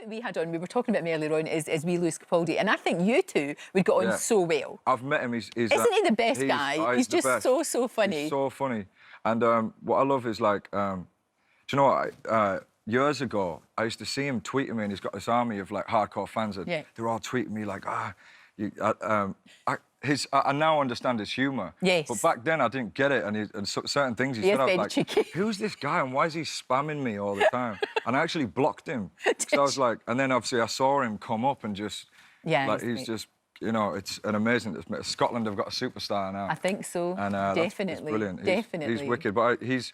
That we had on, we were talking about him earlier on, is wee Lewis Capaldi, and I think you two would get on so well. I've met him. Isn't he the best guy? He's just so funny. He's so funny. And what I love is like, do you know what? Years ago, I used to see him tweeting me, and he's got this army of like hardcore fans, and they're all tweeting me like, I now understand his humour. Yes. But back then I didn't get it, and certain things he said, I was like, cheeky. Who's this guy and why is he spamming me all the time? And I actually blocked him. So I was like, and then obviously I saw him come up and just, he's just, you know, it's an amazing. Scotland have got a superstar now. I think so. And definitely, that's brilliant. Definitely, he's wicked. But he's.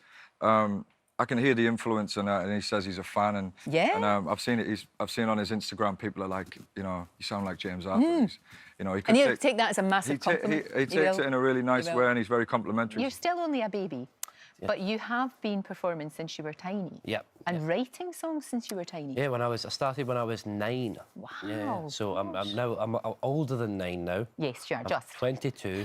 I can hear the influence, and he says he's a fan, and I've seen it. I've seen on his Instagram, people are like, you know, you sound like James Arthur. You know, he could take that as a massive compliment. He takes it in a really nice way, and he's very complimentary. You're still only a baby, but you have been performing since you were tiny. Yep. And writing songs since you were tiny. Yeah, I started when I was 9. Wow. Yeah, so I'm older than 9 now. Yes, you're just 22.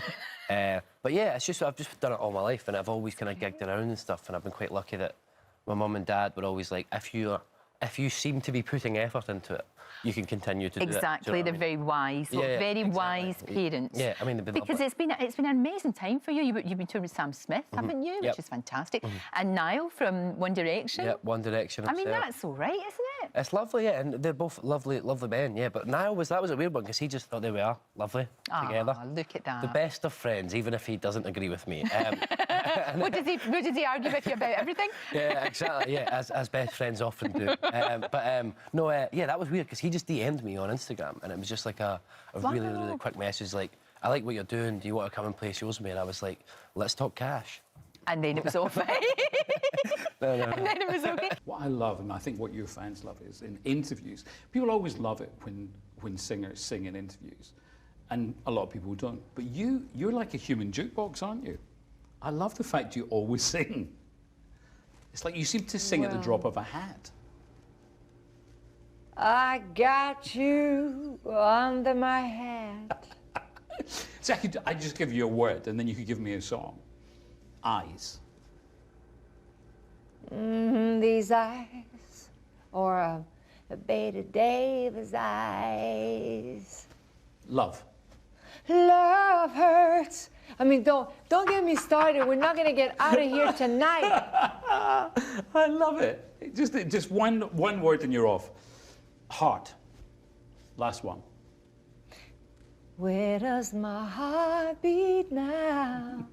But yeah, it's just I've just done it all my life, and I've always kind of gigged around and stuff, and I've been quite lucky that my mum and dad were always like, if you seem to be putting effort into it, you can continue to do it. Exactly, they're very wise, very wise parents. Yeah, I mean, because it's been an amazing time for you. You've been touring with Sam Smith, haven't you? Which is fantastic. And Niall from One Direction. Yeah, One Direction. I mean, that's all right, isn't it? It's lovely, yeah, and they're both lovely men, yeah. But Niall that was a weird one because he just thought there we are, lovely together. Look at that. The best of friends, even if he doesn't agree with me. What does he argue with you about everything? Yeah, exactly. Yeah, as best friends often do. Yeah, that was weird because he just DM'd me on Instagram, and it was just like a really quick message like, I like what you're doing. Do you want to come and play shows with me? And I was like, let's talk cash. And then it was off. No. And then it was okay. What I love, and I think what your fans love, is in interviews. People always love it when singers sing in interviews, and a lot of people don't. But you're like a human jukebox, aren't you? I love the fact you always sing. It's like you seem to sing at the drop of a hat. I got you under my hat. So I just give you a word, and then you could give me a song. Eyes. These eyes, or a Bette Davis eyes. Love. Love hurts. I mean, don't get me started. We're not gonna get out of here tonight. I love it. Just one word and you're off. Heart. Last one. Where does my heart beat now?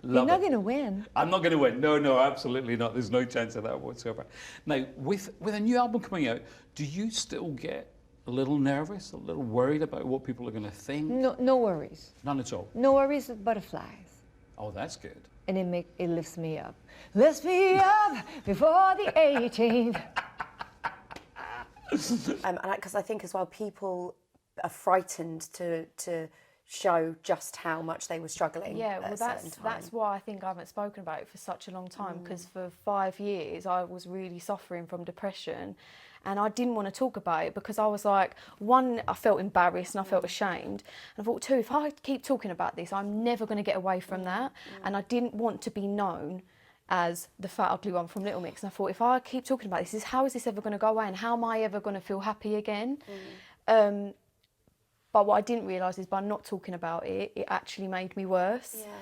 You're not going to win. I'm not going to win. No, absolutely not. There's no chance of that whatsoever. Now, with a new album coming out, do you still get a little nervous, a little worried about what people are going to think? No worries. None at all? No worries with butterflies. Oh, that's good. And it lifts me up. Lifts me up before the 18th. Because I think as well, people are frightened to show just how much they were struggling. Yeah, well, that's why I think I haven't spoken about it for such a long time, because for 5 years I was really suffering from depression, and I didn't want to talk about it because I was like, one, I felt embarrassed and I felt ashamed, and I thought, two, if I keep talking about this, I'm never going to get away from that, and I didn't want to be known as the fat ugly one from Little Mix. And I thought, if I keep talking about this, how is this ever going to go away, and how am I ever going to feel happy again? But what I didn't realise is by not talking about it, it actually made me worse. Yeah.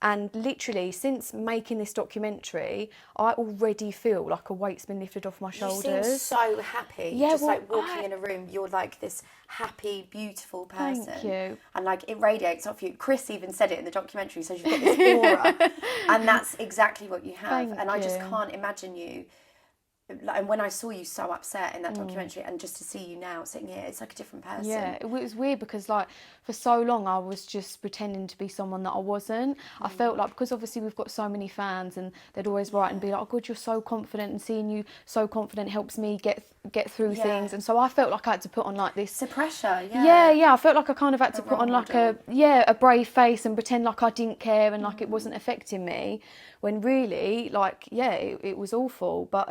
And literally, since making this documentary, I already feel like a weight's been lifted off my shoulders. You seem so happy. Yeah, just like walking in a room, you're like this happy, beautiful person. Thank you. And like it radiates off you. Chris even said it in the documentary, so you've got this aura. And that's exactly what you have. Thank I you. just can't imagine you. And when I saw you so upset in that documentary, and just to see you now sitting here, it's like a different person. Yeah, it was weird because like for so long I was just pretending to be someone that I wasn't. I felt like, because obviously we've got so many fans, and they'd always write and be like, oh God, you're so confident, and seeing you so confident helps me get through things. And so I felt like I had to put on like this... It's a pressure, Yeah, I felt like I kind of had to put on like a brave face and pretend like I didn't care and like it wasn't affecting me, when really, like, it was awful. But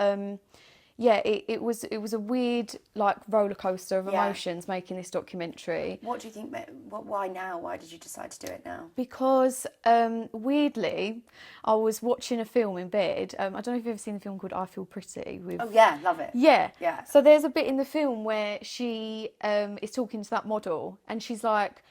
yeah, it was a weird like roller coaster of emotions making this documentary. What do you think? Why now? Why did you decide to do it now? Because weirdly, I was watching a film in bed. I don't know if you've ever seen the film called I Feel Pretty. With... Oh yeah, love it. Yeah, yeah. So there's a bit in the film where she is talking to that model, and she's like,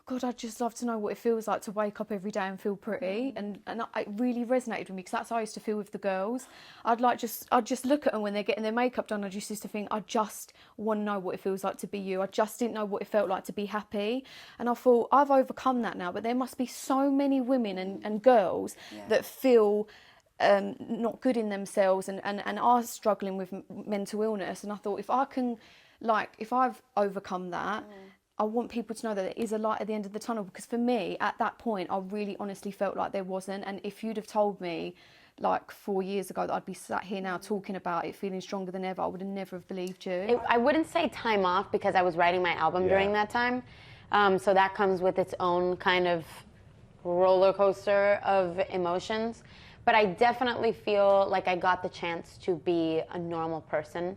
God, I'd just love to know what it feels like to wake up every day and feel pretty. And it really resonated with me, because that's how I used to feel with the girls. I'd just look at them when they're getting their makeup done. I just used to think, I just want to know what it feels like to be you. I just didn't know what it felt like to be happy. And I thought, I've overcome that now, but there must be so many women and girls that feel not good in themselves and are struggling with mental illness. And I thought, if I've overcome that, I want people to know that there is a light at the end of the tunnel, because for me, at that point, I really honestly felt like there wasn't. And if you'd have told me like 4 years ago that I'd be sat here now talking about it, feeling stronger than ever, I would have never have believed you. I wouldn't say time off, because I was writing my album during that time. So that comes with its own kind of roller coaster of emotions. But I definitely feel like I got the chance to be a normal person.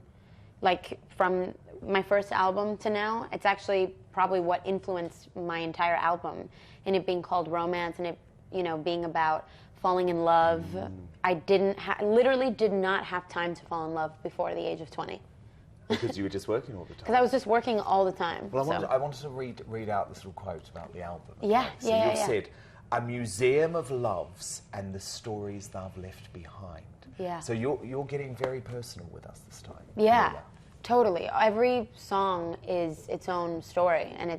Like from my first album to now, it's actually probably what influenced my entire album, and it being called Romance, and it, you know, being about falling in love. I literally did not have time to fall in love before the age of 20. Because you were just working all the time. Because I was just working all the time. Well, I wanted to read out this little quote about the album. Yeah, So you've said, a museum of loves and the stories they've left behind. Yeah. So you're getting very personal with us this time. Yeah. Totally. Every song is its own story, and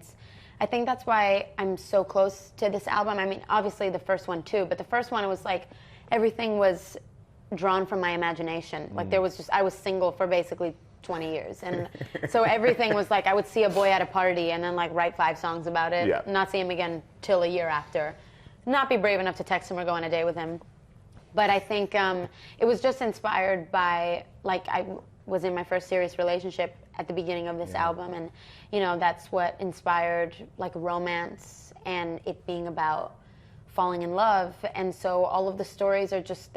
I think that's why I'm so close to this album. I mean, obviously the first one too, but the first one, it was like everything was drawn from my imagination. Like I was single for basically 20 years, and so everything was like, I would see a boy at a party and then like write 5 songs about it, not see him again till a year after, not be brave enough to text him or go on a date with him. But I think it was just inspired by, like, I was in my first serious relationship at the beginning of this album, and you know, that's what inspired like romance and it being about falling in love. And so all of the stories are just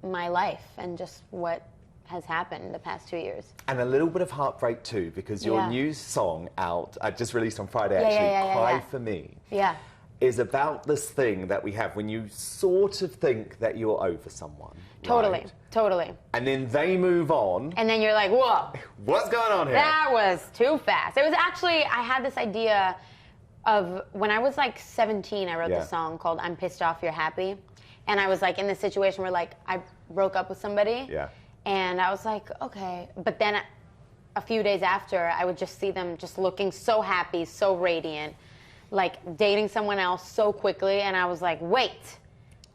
my life and just what has happened the past 2 years. And a little bit of heartbreak too, because your new song out, just released on Friday actually, Cry For Me, is about this thing that we have when you sort of think that you're over someone. Totally, right? totally. And then they move on. And then you're like, whoa. What's going on here? That was too fast. It was actually, I had this idea of, when I was like 17, I wrote this song called I'm Pissed Off, You're Happy. And I was like in this situation where like I broke up with somebody. Yeah. And I was like, okay. But then a few days after, I would just see them just looking so happy, so radiant, like dating someone else so quickly. And I was like, wait.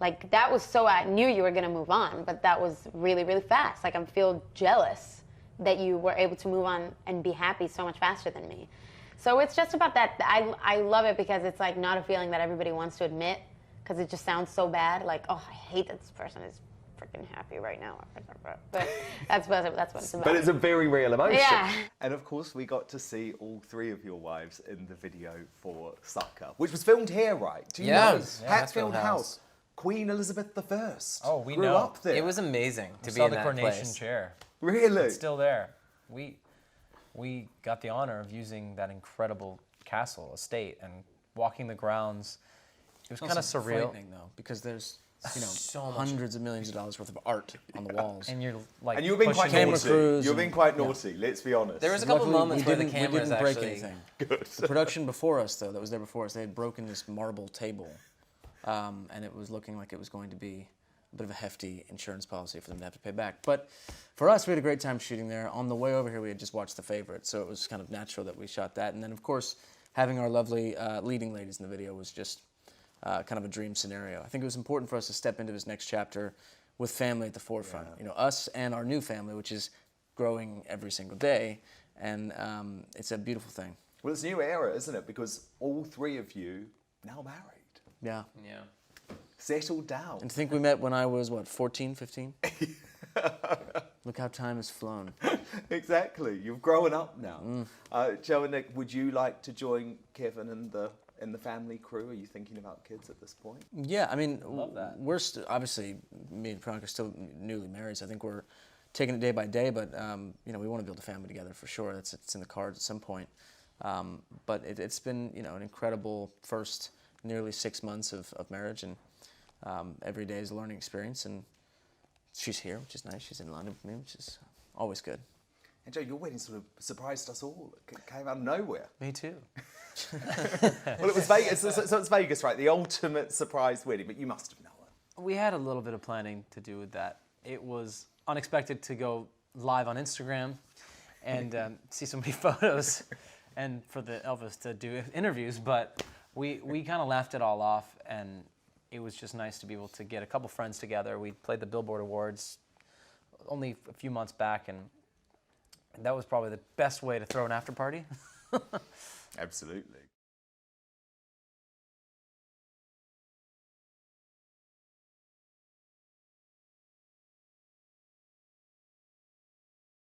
Like, that was so, I knew you were going to move on, but that was really, really fast. Like, I feel jealous that you were able to move on and be happy so much faster than me. So it's just about that. I love it because it's, like, not a feeling that everybody wants to admit, because it just sounds so bad. Like, oh, I hate that this person is freaking happy right now. But that's what it's about. But it's a very real emotion. Yeah. And, of course, we got to see all 3 of your wives in the video for Sucker, which was filmed here, right? Do you know? Hatfield House. Queen Elizabeth I. Oh, we grew know. up there. It was amazing to be in that place. We saw the coronation chair. Really? It's still there. We got the honor of using that incredible castle estate and walking the grounds. It was kind of surreal. Frightening though, because there's so hundreds of millions of dollars worth of art on the walls. And you're like, and you've been quite naughty. You've been quite naughty. Let's be honest. There was a couple moments where the cameras we didn't break actually... anything. Good. The production before us, though, that was there before us, they had broken this marble table. And it was looking like it was going to be a bit of a hefty insurance policy for them to have to pay back. But for us, we had a great time shooting there. On the way over here, we had just watched The Favourite, so it was kind of natural that we shot that. And then, of course, having our lovely leading ladies in the video was just kind of a dream scenario. I think it was important for us to step into this next chapter with family at the forefront. You know, us and our new family, which is growing every single day, and it's a beautiful thing. Well, it's a new era, isn't it? Because all 3 of you now married. Yeah. Settled down. And to think we met when I was, what, 14, 15? Look how time has flown. Exactly. You've grown up now. Joe and Nick, would you like to join Kevin in the family crew? Are you thinking about kids at this point? Yeah, I mean, love that. We're obviously, me and Frank are still newly married, so I think we're taking it day by day, but you know, we want to build a family together for sure. It's in the cards at some point. But it's been, you know, an incredible first nearly 6 months of marriage, and every day is a learning experience. And she's here, which is nice. She's in London with me, which is always good. And Joe, your wedding sort of surprised us all. It came out of nowhere. Me too. Well, it was Vegas, so it's Vegas, right? The ultimate surprise wedding, but you must have known. We had a little bit of planning to do with that. It was unexpected to go live on Instagram and see so many photos, and for the Elvis to do interviews, but we kind of laughed it all off, and it was just nice to be able to get a couple friends together. We played the Billboard Awards only a few months back, and that was probably the best way to throw an after party. Absolutely.